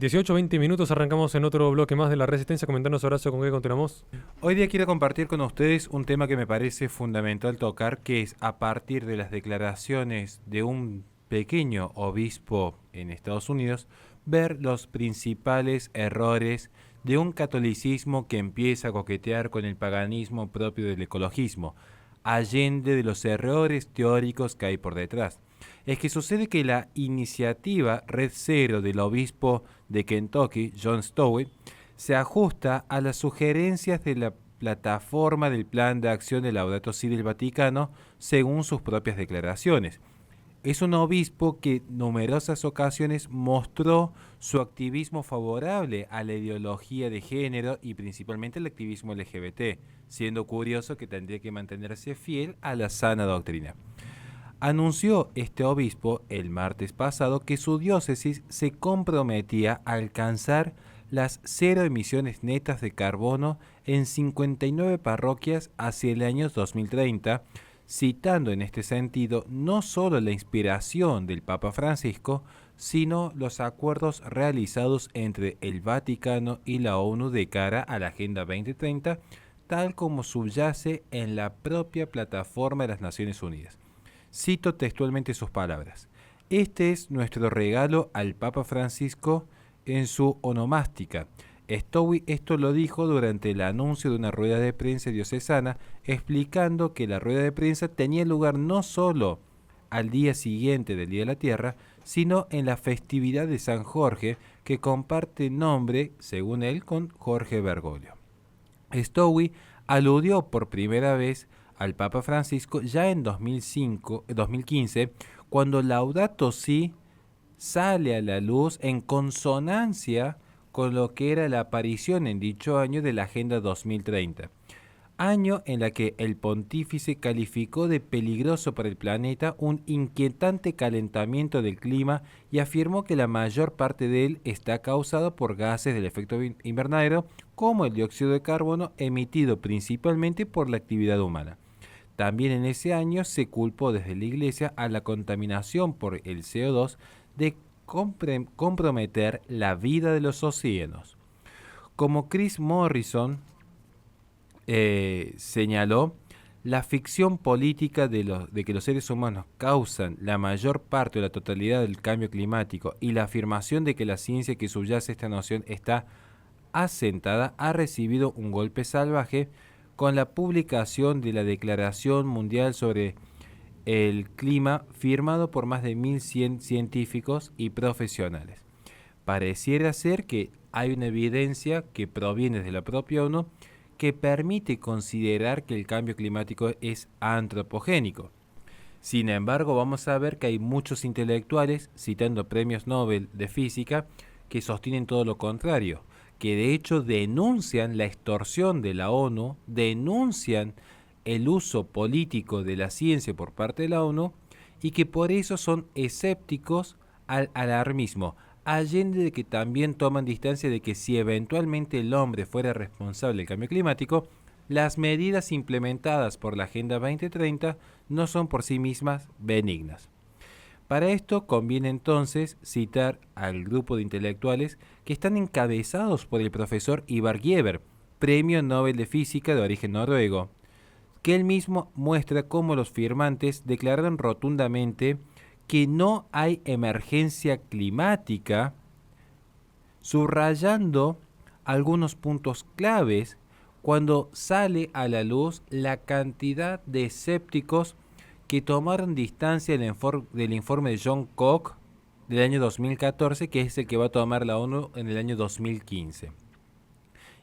18, 20 minutos, arrancamos en otro bloque más de La Resistencia. Comentanos, Horacio, con qué continuamos. Hoy día quiero compartir con ustedes un tema que me parece fundamental tocar, que es a partir de las declaraciones de un pequeño obispo en Estados Unidos, ver los principales errores de un catolicismo que empieza a coquetear con el paganismo propio del ecologismo, allende de los errores teóricos que hay por detrás. Es que sucede que la iniciativa Red Cero del obispo de Kentucky, John Stowe, se ajusta a las sugerencias de la plataforma del Plan de Acción de Laudato Si del Vaticano, según sus propias declaraciones. Es un obispo que en numerosas ocasiones mostró su activismo favorable a la ideología de género y principalmente al activismo LGBT, siendo curioso que tendría que mantenerse fiel a la sana doctrina. Anunció este obispo el martes pasado que su diócesis se comprometía a alcanzar las cero emisiones netas de carbono en 59 parroquias hacia el año 2030, citando en este sentido no solo la inspiración del Papa Francisco, sino los acuerdos realizados entre el Vaticano y la ONU de cara a la Agenda 2030, tal como subyace en la propia plataforma de las Naciones Unidas. Cito textualmente sus palabras: "Este es nuestro regalo al Papa Francisco en su onomástica". Stowe esto lo dijo durante el anuncio de una rueda de prensa diocesana, explicando que la rueda de prensa tenía lugar no solo al día siguiente del Día de la Tierra, sino en la festividad de San Jorge, que comparte nombre, según él, con Jorge Bergoglio. Stowe aludió por primera vez al Papa Francisco ya en 2015, cuando Laudato Si sale a la luz en consonancia con lo que era la aparición en dicho año de la Agenda 2030, año en la que el pontífice calificó de peligroso para el planeta un inquietante calentamiento del clima y afirmó que la mayor parte de él está causado por gases del efecto invernadero, como el dióxido de carbono emitido principalmente por la actividad humana. También en ese año se culpó desde la Iglesia a la contaminación por el CO2 de comprometer la vida de los océanos. Como Chris Morrison señaló, la ficción política de que los seres humanos causan la mayor parte o la totalidad del cambio climático y la afirmación de que la ciencia que subyace esta noción está asentada ha recibido un golpe salvaje con la publicación de la Declaración Mundial sobre el Clima, firmado por más de 1.100 científicos y profesionales. Pareciera ser que hay una evidencia que proviene de la propia ONU que permite considerar que el cambio climático es antropogénico. Sin embargo, vamos a ver que hay muchos intelectuales, citando premios Nobel de Física, que sostienen todo lo contrario, que de hecho denuncian la extorsión de la ONU, denuncian el uso político de la ciencia por parte de la ONU y que por eso son escépticos al alarmismo, allende de que también toman distancia de que si eventualmente el hombre fuera responsable del cambio climático, las medidas implementadas por la Agenda 2030 no son por sí mismas benignas. Para esto conviene entonces citar al grupo de intelectuales que están encabezados por el profesor Ivar Gieber, Premio Nobel de Física de origen noruego, que él mismo muestra cómo los firmantes declararon rotundamente que no hay emergencia climática, subrayando algunos puntos claves cuando sale a la luz la cantidad de escépticos que tomaron distancia del informe de John Koch del año 2014, que es el que va a tomar la ONU en el año 2015.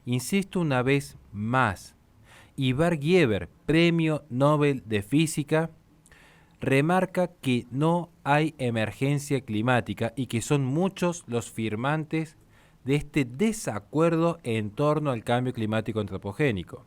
Insisto una vez más, Ivar Gieber, Premio Nobel de Física, remarca que no hay emergencia climática y que son muchos los firmantes de este desacuerdo en torno al cambio climático antropogénico.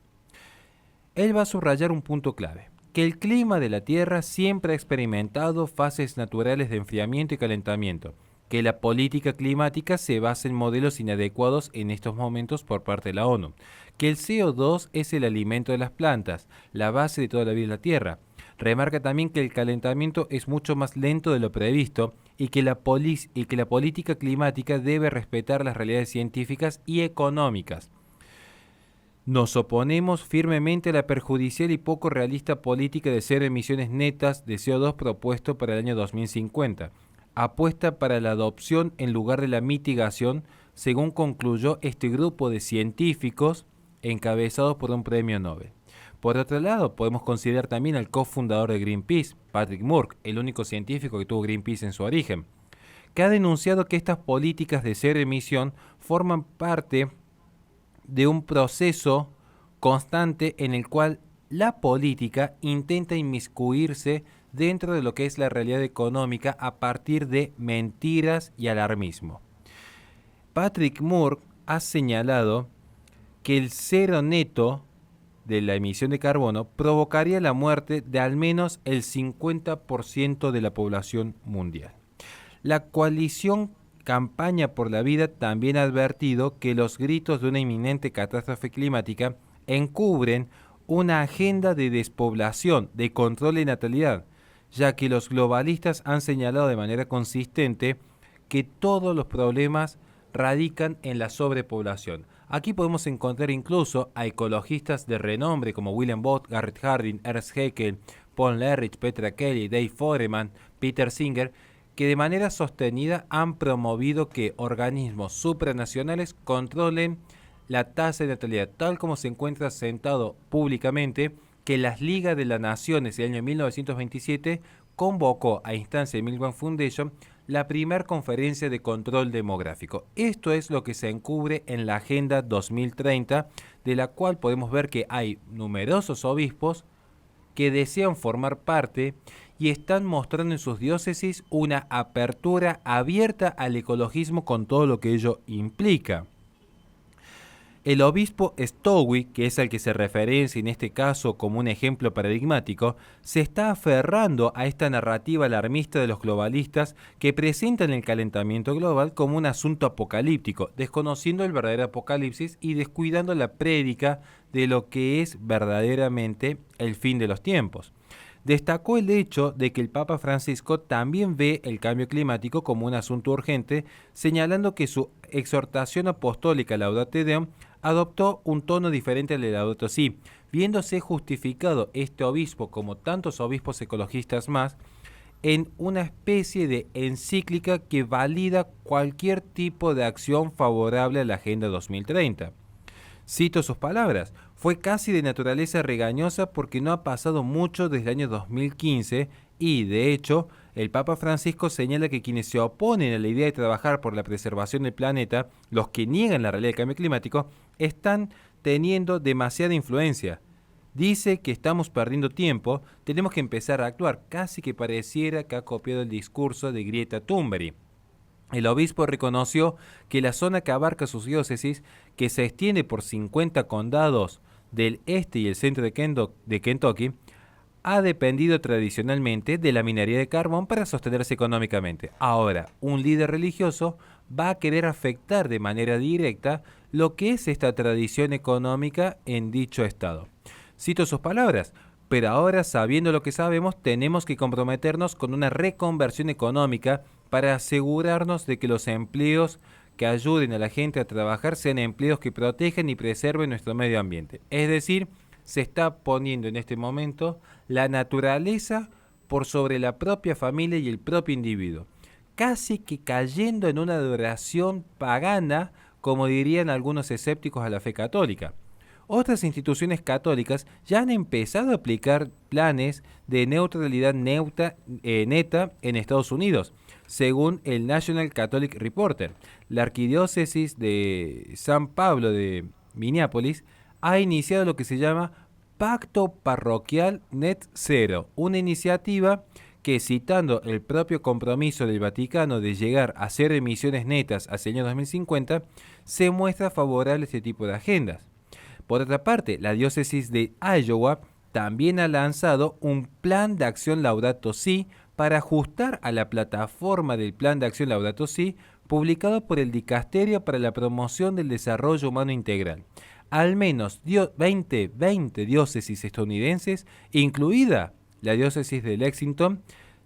Él va a subrayar un punto clave: que el clima de la Tierra siempre ha experimentado fases naturales de enfriamiento y calentamiento, que la política climática se basa en modelos inadecuados en estos momentos por parte de la ONU, que el CO2 es el alimento de las plantas, la base de toda la vida en la Tierra. Remarca también que el calentamiento es mucho más lento de lo previsto y que la política climática debe respetar las realidades científicas y económicas. Nos oponemos firmemente a la perjudicial y poco realista política de cero emisiones netas de CO2 propuesto para el año 2050. Apuesta para la adopción en lugar de la mitigación, según concluyó este grupo de científicos encabezados por un premio Nobel. Por otro lado, podemos considerar también al cofundador de Greenpeace, Patrick Moore, el único científico que tuvo Greenpeace en su origen, que ha denunciado que estas políticas de cero emisión forman parte de un proceso constante en el cual la política intenta inmiscuirse dentro de lo que es la realidad económica a partir de mentiras y alarmismo. Patrick Moore ha señalado que el cero neto de la emisión de carbono provocaría la muerte de al menos el 50% de la población mundial. La coalición Campaña por la Vida también ha advertido que los gritos de una inminente catástrofe climática encubren una agenda de despoblación, de control de natalidad, ya que los globalistas han señalado de manera consistente que todos los problemas radican en la sobrepoblación. Aquí podemos encontrar incluso a ecologistas de renombre como William Bott, Garrett Hardin, Ernst Haeckel, Paul Ehrlich, Petra Kelly, Dave Foreman, Peter Singer, que de manera sostenida han promovido que organismos supranacionales controlen la tasa de natalidad, tal como se encuentra sentado públicamente que las Ligas de las Naciones el año 1927 convocó a instancia de Milgram Foundation la primera conferencia de control demográfico. Esto es lo que se encubre en la Agenda 2030, de la cual podemos ver que hay numerosos obispos que desean formar parte y están mostrando en sus diócesis una apertura abierta al ecologismo con todo lo que ello implica. El obispo Stowe, que es al que se referencia en este caso como un ejemplo paradigmático, se está aferrando a esta narrativa alarmista de los globalistas que presentan el calentamiento global como un asunto apocalíptico, desconociendo el verdadero apocalipsis y descuidando la prédica de lo que es verdaderamente el fin de los tiempos. Destacó el hecho de que el Papa Francisco también ve el cambio climático como un asunto urgente, señalando que su exhortación apostólica Laudate Deum adoptó un tono diferente al de Laudato Si, viéndose justificado este obispo, como tantos obispos ecologistas más, en una especie de encíclica que valida cualquier tipo de acción favorable a la Agenda 2030. Cito sus palabras: fue casi de naturaleza regañosa porque no ha pasado mucho desde el año 2015 y, de hecho, el Papa Francisco señala que quienes se oponen a la idea de trabajar por la preservación del planeta, los que niegan la realidad del cambio climático, están teniendo demasiada influencia. Dice que estamos perdiendo tiempo, tenemos que empezar a actuar, casi que pareciera que ha copiado el discurso de Greta Thunberg. El obispo reconoció que la zona que abarca sus diócesis, que se extiende por 50 condados del este y el centro de Kentucky, ha dependido tradicionalmente de la minería de carbón para sostenerse económicamente. Ahora, un líder religioso va a querer afectar de manera directa lo que es esta tradición económica en dicho estado. Cito sus palabras: pero ahora, sabiendo lo que sabemos, tenemos que comprometernos con una reconversión económica para asegurarnos de que los empleos que ayuden a la gente a trabajar sean empleos que protejan y preserven nuestro medio ambiente. Es decir, se está poniendo en este momento la naturaleza por sobre la propia familia y el propio individuo, casi que cayendo en una adoración pagana, como dirían algunos escépticos a la fe católica. Otras instituciones católicas ya han empezado a aplicar planes de neutralidad neta en Estados Unidos, según el National Catholic Reporter. La arquidiócesis de San Pablo de Minneapolis ha iniciado lo que se llama Pacto Parroquial Net Zero, una iniciativa que, citando el propio compromiso del Vaticano de llegar a cero emisiones netas hacia el año 2050, se muestra favorable a este tipo de agendas. Por otra parte, la diócesis de Iowa también ha lanzado un plan de acción Laudato Si para ajustar a la plataforma del plan de acción Laudato Si publicado por el Dicasterio para la Promoción del Desarrollo Humano Integral. Al menos 20 diócesis estadounidenses, incluida la diócesis de Lexington,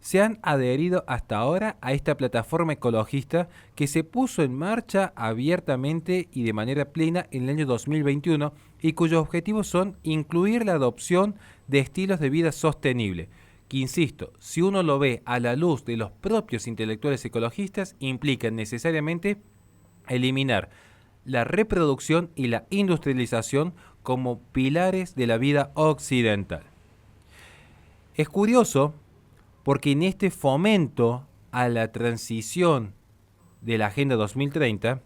se han adherido hasta ahora a esta plataforma ecologista que se puso en marcha abiertamente y de manera plena en el año 2021 y cuyos objetivos son incluir la adopción de estilos de vida sostenible, que insisto, si uno lo ve a la luz de los propios intelectuales ecologistas, implican necesariamente eliminar la reproducción y la industrialización como pilares de la vida occidental. Es curioso porque en este fomento a la transición de la Agenda 2030,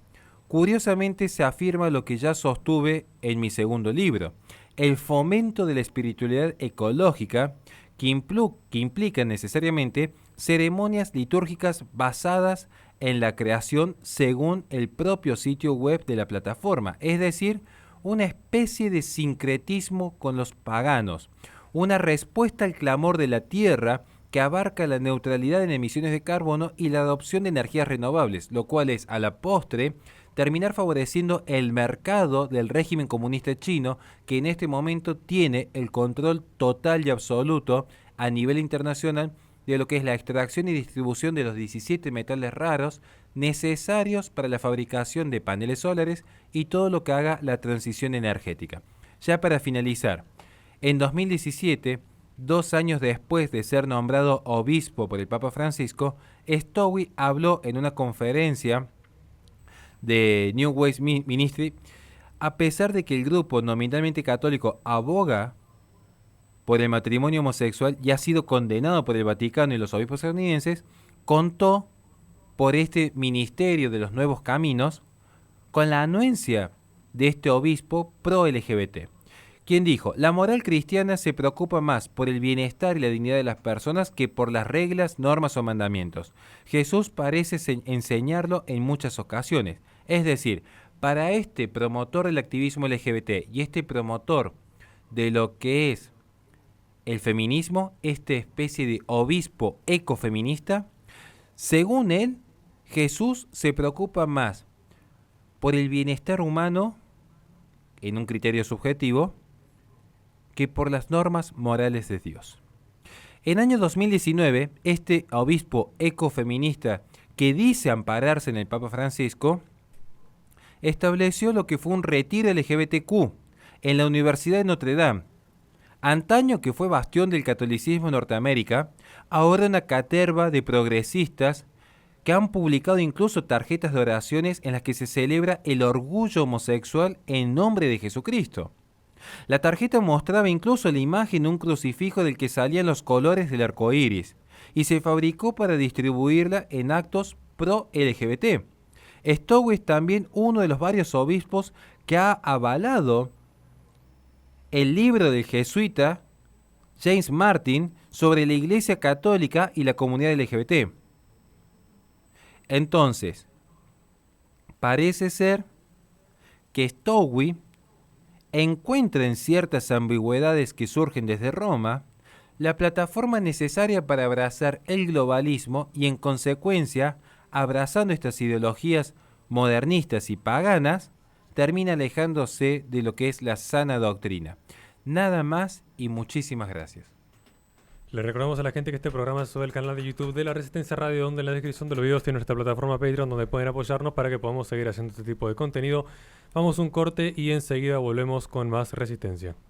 curiosamente se afirma lo que ya sostuve en mi segundo libro, el fomento de la espiritualidad ecológica que implica necesariamente ceremonias litúrgicas basadas en la creación según el propio sitio web de la plataforma, es decir, una especie de sincretismo con los paganos, una respuesta al clamor de la tierra que abarca la neutralidad en emisiones de carbono y la adopción de energías renovables, lo cual es, a la postre, terminar favoreciendo el mercado del régimen comunista chino, que en este momento tiene el control total y absoluto a nivel internacional de lo que es la extracción y distribución de los 17 metales raros necesarios para la fabricación de paneles solares y todo lo que haga la transición energética. Ya para finalizar, en 2017, 2 años después de ser nombrado obispo por el Papa Francisco, Stowe habló en una conferencia de New Ways Ministry, a pesar de que el grupo nominalmente católico aboga por el matrimonio homosexual y ha sido condenado por el Vaticano y los obispos estadounidenses, contó por este ministerio de los nuevos caminos con la anuencia de este obispo pro-LGBT, quien dijo: la moral cristiana se preocupa más por el bienestar y la dignidad de las personas que por las reglas, normas o mandamientos. Jesús parece enseñarlo en muchas ocasiones. Es decir, para este promotor del activismo LGBT y este promotor de lo que es el feminismo, esta especie de obispo ecofeminista, según él, Jesús se preocupa más por el bienestar humano, en un criterio subjetivo, que por las normas morales de Dios. En año 2019, este obispo ecofeminista que dice ampararse en el Papa Francisco, estableció lo que fue un retiro LGBTQ en la Universidad de Notre Dame. Antaño que fue bastión del catolicismo en Norteamérica, ahora una caterva de progresistas que han publicado incluso tarjetas de oraciones en las que se celebra el orgullo homosexual en nombre de Jesucristo. La tarjeta mostraba incluso la imagen de un crucifijo del que salían los colores del arco iris y se fabricó para distribuirla en actos pro-LGBT. Stowe es también uno de los varios obispos que ha avalado el libro del jesuita James Martin sobre la Iglesia Católica y la comunidad LGBT. Entonces, parece ser que Stowe encuentra en ciertas ambigüedades que surgen desde Roma la plataforma necesaria para abrazar el globalismo y, en consecuencia, abrazando estas ideologías modernistas y paganas, termina alejándose de lo que es la sana doctrina. Nada más y muchísimas gracias. Le recordamos a la gente que este programa es sobre el canal de YouTube de La Resistencia Radio, donde en la descripción de los videos tiene nuestra plataforma Patreon, donde pueden apoyarnos para que podamos seguir haciendo este tipo de contenido. Vamos a un corte y enseguida volvemos con más Resistencia.